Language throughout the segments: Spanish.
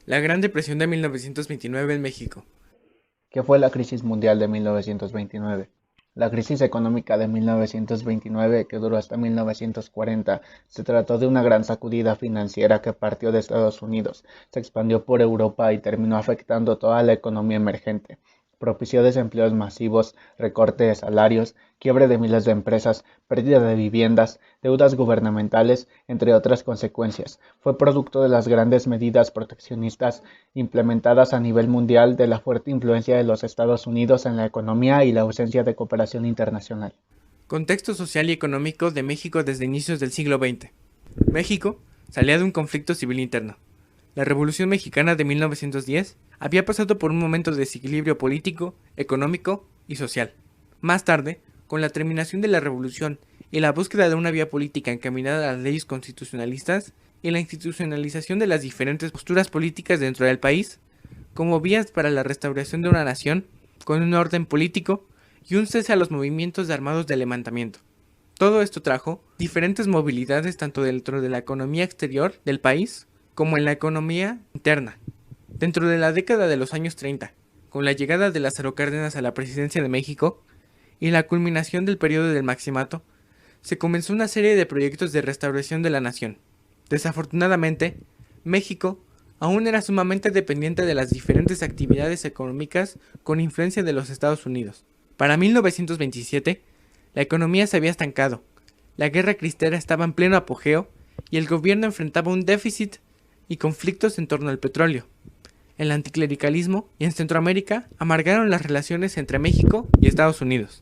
La Gran Depresión de 1929 en México. ¿Qué fue la crisis mundial de 1929? La crisis económica de 1929, que duró hasta 1940, se trató de una gran sacudida financiera que partió de Estados Unidos, se expandió por Europa y terminó afectando toda la economía emergente. Propició desempleos masivos, recorte de salarios, quiebre de miles de empresas, pérdida de viviendas, deudas gubernamentales, entre otras consecuencias. Fue producto de las grandes medidas proteccionistas implementadas a nivel mundial, de la fuerte influencia de los Estados Unidos en la economía y la ausencia de cooperación internacional. Contexto social y económico de México desde inicios del siglo XX. México salía de un conflicto civil interno. La Revolución Mexicana de 1910 había pasado por un momento de desequilibrio político, económico y social. Más tarde, con la terminación de la revolución y la búsqueda de una vía política encaminada a las leyes constitucionalistas y la institucionalización de las diferentes posturas políticas dentro del país, como vías para la restauración de una nación con un orden político y un cese a los movimientos armados de levantamiento. Todo esto trajo diferentes movilidades tanto dentro de la economía exterior del país como en la economía interna. Dentro de la década de los años 30, con la llegada de Lázaro Cárdenas a la presidencia de México y la culminación del periodo del Maximato, se comenzó una serie de proyectos de restauración de la nación. Desafortunadamente, México aún era sumamente dependiente de las diferentes actividades económicas con influencia de los Estados Unidos. Para 1927, la economía se había estancado, la guerra cristera estaba en pleno apogeo y el gobierno enfrentaba un déficit y conflictos en torno al petróleo. El anticlericalismo y en Centroamérica amargaron las relaciones entre México y Estados Unidos.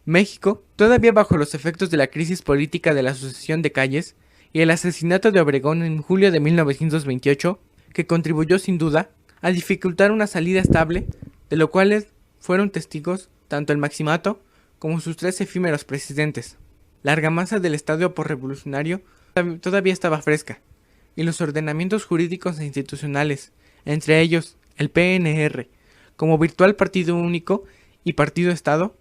México, todavía bajo los efectos de la crisis política de la sucesión de calles y el asesinato de Obregón en julio de 1928, que contribuyó sin duda a dificultar una salida estable, de lo cual fueron testigos tanto el Maximato como sus tres efímeros presidentes. La argamasa del Estado posrevolucionario todavía estaba fresca, y los ordenamientos jurídicos e institucionales, entre ellos el PNR, como virtual partido único y partido Estado,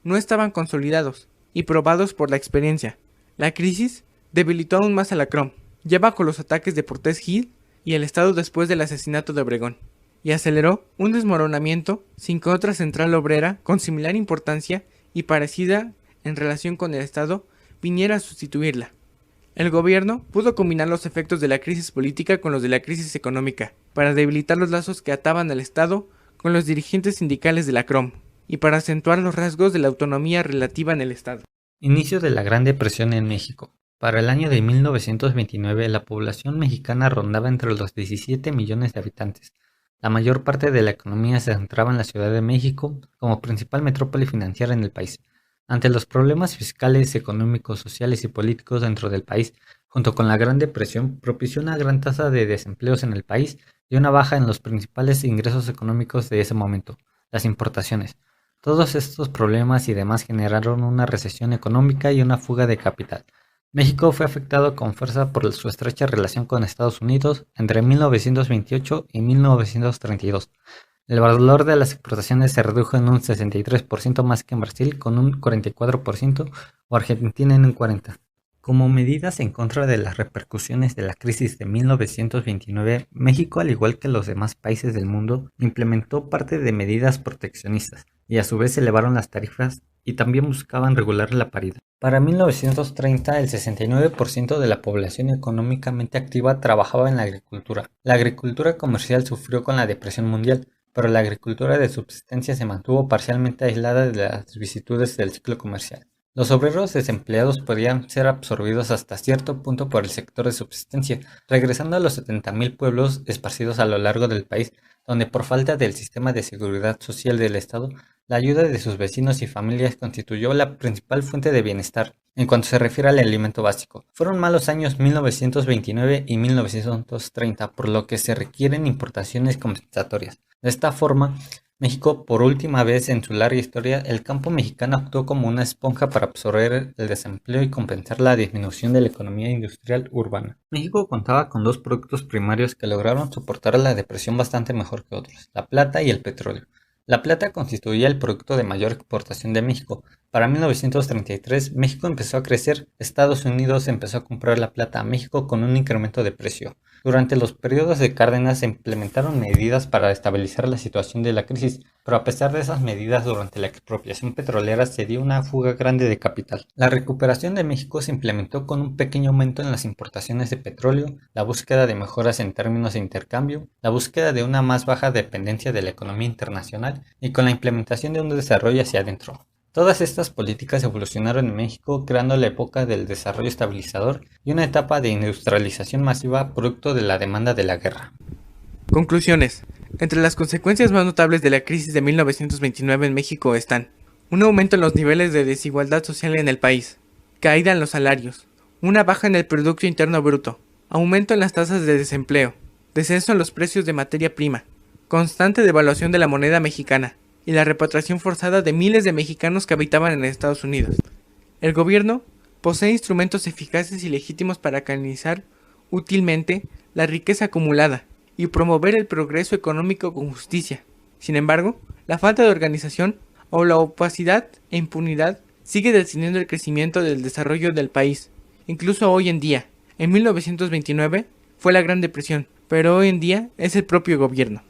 no estaban consolidados y probados por la experiencia. La crisis debilitó aún más a la CROM, ya bajo los ataques de Portés Gil y el Estado después del asesinato de Obregón, y aceleró un desmoronamiento sin que otra central obrera con similar importancia y parecida en relación con el Estado viniera a sustituirla. El gobierno pudo combinar los efectos de la crisis política con los de la crisis económica, para debilitar los lazos que ataban al Estado con los dirigentes sindicales de la CROM, y para acentuar los rasgos de la autonomía relativa en el Estado. Inicio de la Gran Depresión en México. Para el año de 1929, la población mexicana rondaba entre los 17 millones de habitantes. La mayor parte de la economía se centraba en la Ciudad de México como principal metrópoli financiera en el país. Ante los problemas fiscales, económicos, sociales y políticos dentro del país, junto con la Gran Depresión, propició una gran tasa de desempleos en el país y una baja en los principales ingresos económicos de ese momento, las importaciones. Todos estos problemas y demás generaron una recesión económica y una fuga de capital. México fue afectado con fuerza por su estrecha relación con Estados Unidos entre 1928 y 1932. El valor de las exportaciones se redujo en un 63% más que en Brasil, con un 44%, o Argentina en un 40%. Como medidas en contra de las repercusiones de la crisis de 1929, México, al igual que los demás países del mundo, implementó parte de medidas proteccionistas y a su vez elevaron las tarifas y también buscaban regular la paridad. Para 1930, el 69% de la población económicamente activa trabajaba en la agricultura. La agricultura comercial sufrió con la depresión mundial, pero la agricultura de subsistencia se mantuvo parcialmente aislada de las vicisitudes del ciclo comercial. Los obreros desempleados podían ser absorbidos hasta cierto punto por el sector de subsistencia, regresando a los 70.000 pueblos esparcidos a lo largo del país, donde por falta del sistema de seguridad social del Estado, la ayuda de sus vecinos y familias constituyó la principal fuente de bienestar, en cuanto se refiere al alimento básico. Fueron malos años 1929 y 1930, por lo que se requieren importaciones compensatorias. De esta forma, México, por última vez en su larga historia, el campo mexicano actuó como una esponja para absorber el desempleo y compensar la disminución de la economía industrial urbana. México contaba con dos productos primarios que lograron soportar la depresión bastante mejor que otros, la plata y el petróleo. La plata constituía el producto de mayor exportación de México, Para 1933, México empezó a crecer, Estados Unidos empezó a comprar la plata a México con un incremento de precio. Durante los periodos de Cárdenas se implementaron medidas para estabilizar la situación de la crisis, pero a pesar de esas medidas, durante la expropiación petrolera se dio una fuga grande de capital. La recuperación de México se implementó con un pequeño aumento en las importaciones de petróleo, la búsqueda de mejoras en términos de intercambio, la búsqueda de una más baja dependencia de la economía internacional y con la implementación de un desarrollo hacia adentro. Todas estas políticas evolucionaron en México, creando la época del desarrollo estabilizador y una etapa de industrialización masiva producto de la demanda de la guerra. Conclusiones. Entre las consecuencias más notables de la crisis de 1929 en México están: un aumento en los niveles de desigualdad social en el país, caída en los salarios, una baja en el Producto Interno Bruto, aumento en las tasas de desempleo, descenso en los precios de materia prima, constante devaluación de la moneda mexicana, y la repatriación forzada de miles de mexicanos que habitaban en Estados Unidos. El gobierno posee instrumentos eficaces y legítimos para canalizar útilmente la riqueza acumulada y promover el progreso económico con justicia. Sin embargo, la falta de organización o la opacidad e impunidad sigue deteniendo el crecimiento del desarrollo del país. Incluso hoy en día, en 1929 fue la Gran Depresión, pero hoy en día es el propio gobierno.